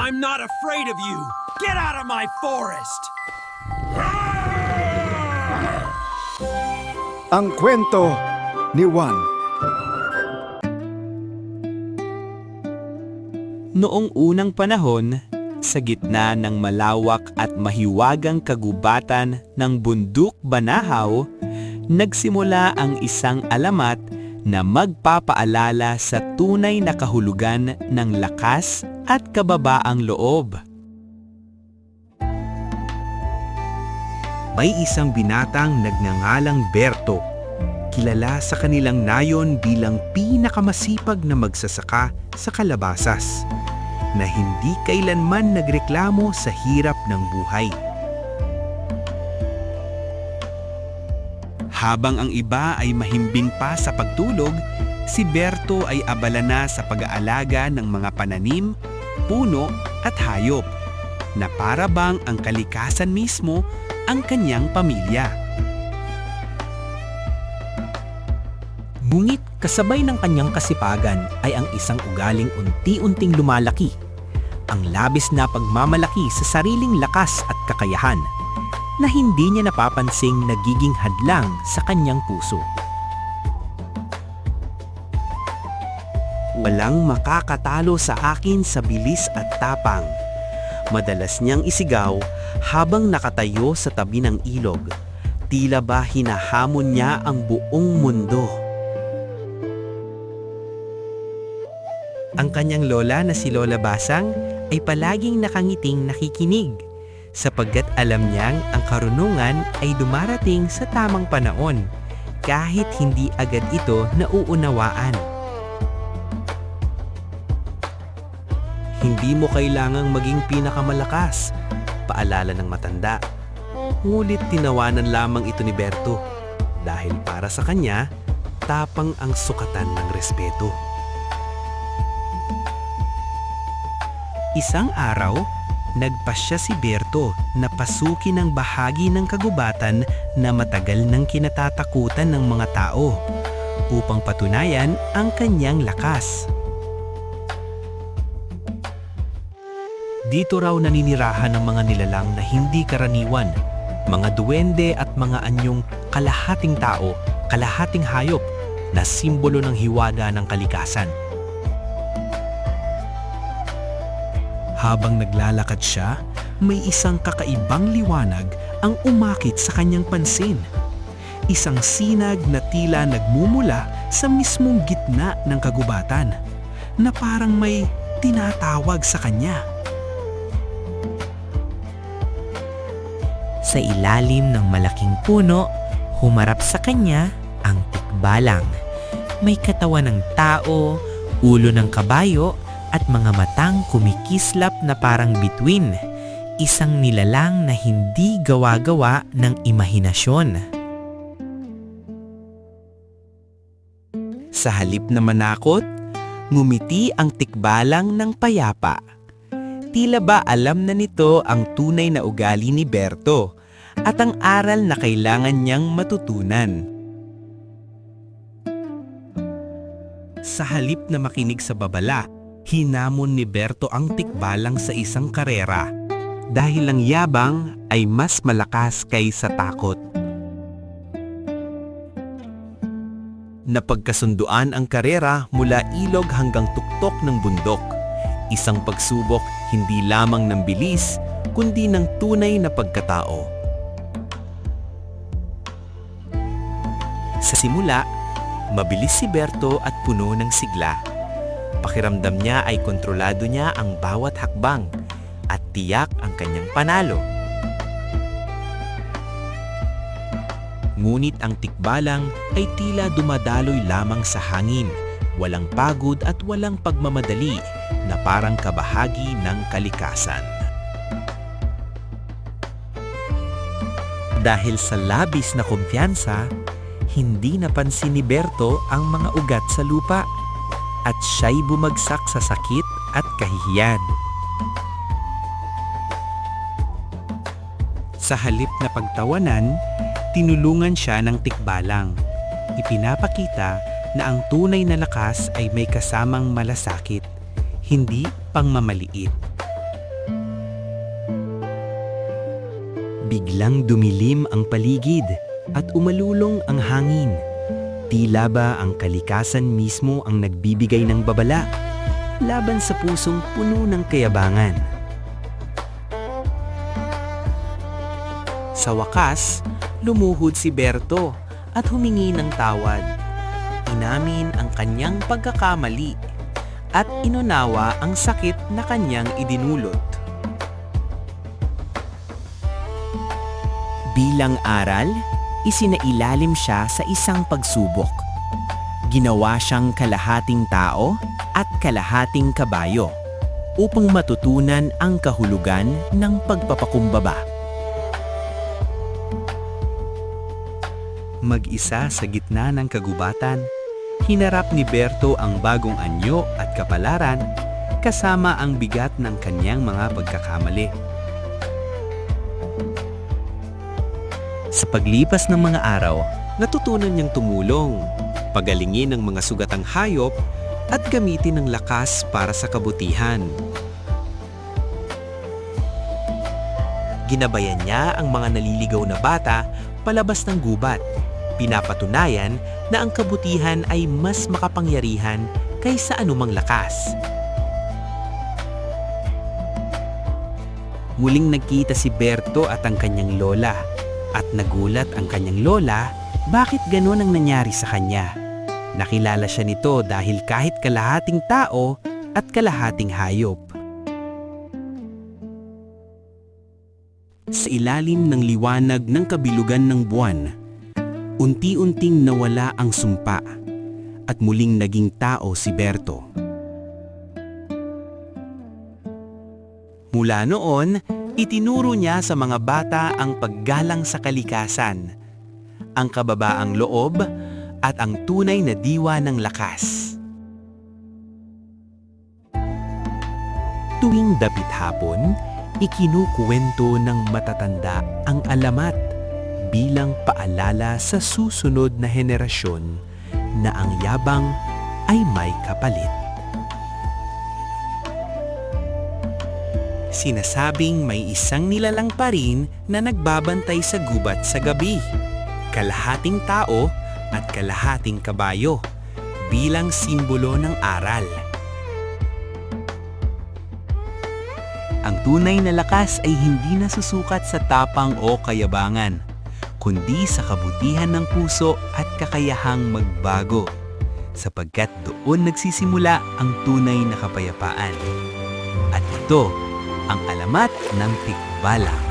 I'm not afraid of you! Get out of my forest! Ang kwento ni Juan. Noong unang panahon, sa gitna ng malawak at mahiwagang kagubatan ng Bundok Banahaw, nagsimula ang isang alamat na magpapaalala sa tunay na kahulugan ng lakas at kababaang loob. May isang binatang nagngangalang Berto, kilala sa kanilang nayon bilang pinakamasipag na magsasaka sa kalabasas, na hindi kailanman nagreklamo sa hirap ng buhay. Habang ang iba ay mahimbing pa sa pagtulog, si Berto ay abala na sa pag-aalaga ng mga pananim, puno at hayop, na para bang ang kalikasan mismo ang kanyang pamilya. Ngunit kasabay ng kanyang kasipagan ay ang isang ugaling unti-unting lumalaki, ang labis na pagmamalaki sa sariling lakas at kakayahan, na hindi niya napapansing nagiging hadlang sa kanyang puso. Walang makakatalo sa akin sa bilis at tapang. Madalas niyang isigaw habang nakatayo sa tabi ng ilog. Tila ba hinahamon niya ang buong mundo. Ang kanyang lola na si Lola Basang ay palaging nakangiting nakikinig, sapagkat alam niyang ang karunungan ay dumarating sa tamang panahon, kahit hindi agad ito nauunawaan. Hindi mo kailangang maging pinakamalakas, paalala ng matanda. Ngunit tinawanan lamang ito ni Berto, dahil para sa kanya, tapang ang sukatan ng respeto. Isang araw, nagpasya si Berto na pasukin ang bahagi ng kagubatan na matagal nang kinatatakutan ng mga tao, upang patunayan ang kanyang lakas. Dito raw naninirahan ng mga nilalang na hindi karaniwan, mga duwende at mga anyong kalahating tao, kalahating hayop, na simbolo ng hiwaga ng kalikasan. Habang naglalakad siya, may isang kakaibang liwanag ang umakit sa kanyang pansin. Isang sinag na tila nagmumula sa mismong gitna ng kagubatan, na parang may tinatawag sa kanya. Sa ilalim ng malaking puno, humarap sa kanya ang tikbalang. May katawan ng tao, ulo ng kabayo, at mga matang kumikislap na parang bituin. Isang nilalang na hindi gawa-gawa ng imahinasyon. Sa halip na manakot, ngumiti ang tikbalang ng payapa. Tila ba alam na nito ang tunay na ugali ni Berto at ang aral na kailangan niyang matutunan. Sa halip na makinig sa babala, hinamon ni Berto ang tikbalang sa isang karera, dahil ang yabang ay mas malakas kaysa takot. Napagkasunduan ang karera mula ilog hanggang tuktok ng bundok. Isang pagsubok hindi lamang ng bilis, kundi ng tunay na pagkatao. Sa simula, mabilis si Berto at puno ng sigla. Pakiramdam niya ay kontrolado niya ang bawat hakbang at tiyak ang kanyang panalo. Ngunit ang tikbalang ay tila dumadaloy lamang sa hangin, walang pagod at walang pagmamadali, na parang kabahagi ng kalikasan. Dahil sa labis na kumpiyansa, hindi napansin ni Berto ang mga ugat sa lupa, at siya'y bumagsak sa sakit at kahihiyan. Sa halip na pagtawanan, tinulungan siya ng tikbalang. Ipinapakita na ang tunay na lakas ay may kasamang malasakit, hindi pangmamaliit. Biglang dumilim ang paligid at umalulong ang hangin. Tila ba ang kalikasan mismo ang nagbibigay ng babala laban sa pusong puno ng kayabangan. Sa wakas, lumuhod si Berto at humingi ng tawad. Inamin ang kanyang pagkakamali at inunawa ang sakit na kanyang idinulot. Bilang aral, isinailalim siya sa isang pagsubok. Ginawa siyang kalahating tao at kalahating kabayo upang matutunan ang kahulugan ng pagpapakumbaba. Mag-isa sa gitna ng kagubatan, hinarap ni Berto ang bagong anyo at kapalaran kasama ang bigat ng kanyang mga pagkakamali. Sa paglipas ng mga araw, natutunan niyang tumulong, pagalingin ang mga sugatang hayop at gamitin ang lakas para sa kabutihan. Ginabayan niya ang mga naliligaw na bata palabas ng gubat. Pinapatunayan na ang kabutihan ay mas makapangyarihan kaysa anumang lakas. Muling nagkita si Berto at ang kanyang lola. At nagulat ang kanyang lola bakit gano'n ang nangyari sa kanya. Nakilala siya nito dahil kahit kalahating tao at kalahating hayop. Sa ilalim ng liwanag ng kabilugan ng buwan, unti-unting nawala ang sumpa at muling naging tao si Berto. Mula noon, itinuro niya sa mga bata ang paggalang sa kalikasan, ang kababaang loob at ang tunay na diwa ng lakas. Tuwing dapit hapon, ikinukuwento ng matatanda ang alamat bilang paalala sa susunod na henerasyon na ang yabang ay may kapalit. Sinasabing may isang nilalang pa rin na nagbabantay sa gubat sa gabi. Kalahating tao at kalahating kabayo bilang simbolo ng aral. Ang tunay na lakas ay hindi nasusukat sa tapang o kayabangan, kundi sa kabutihan ng puso at kakayahang magbago, sapagkat doon nagsisimula ang tunay na kapayapaan. At ito ang alamat ng tikbalang.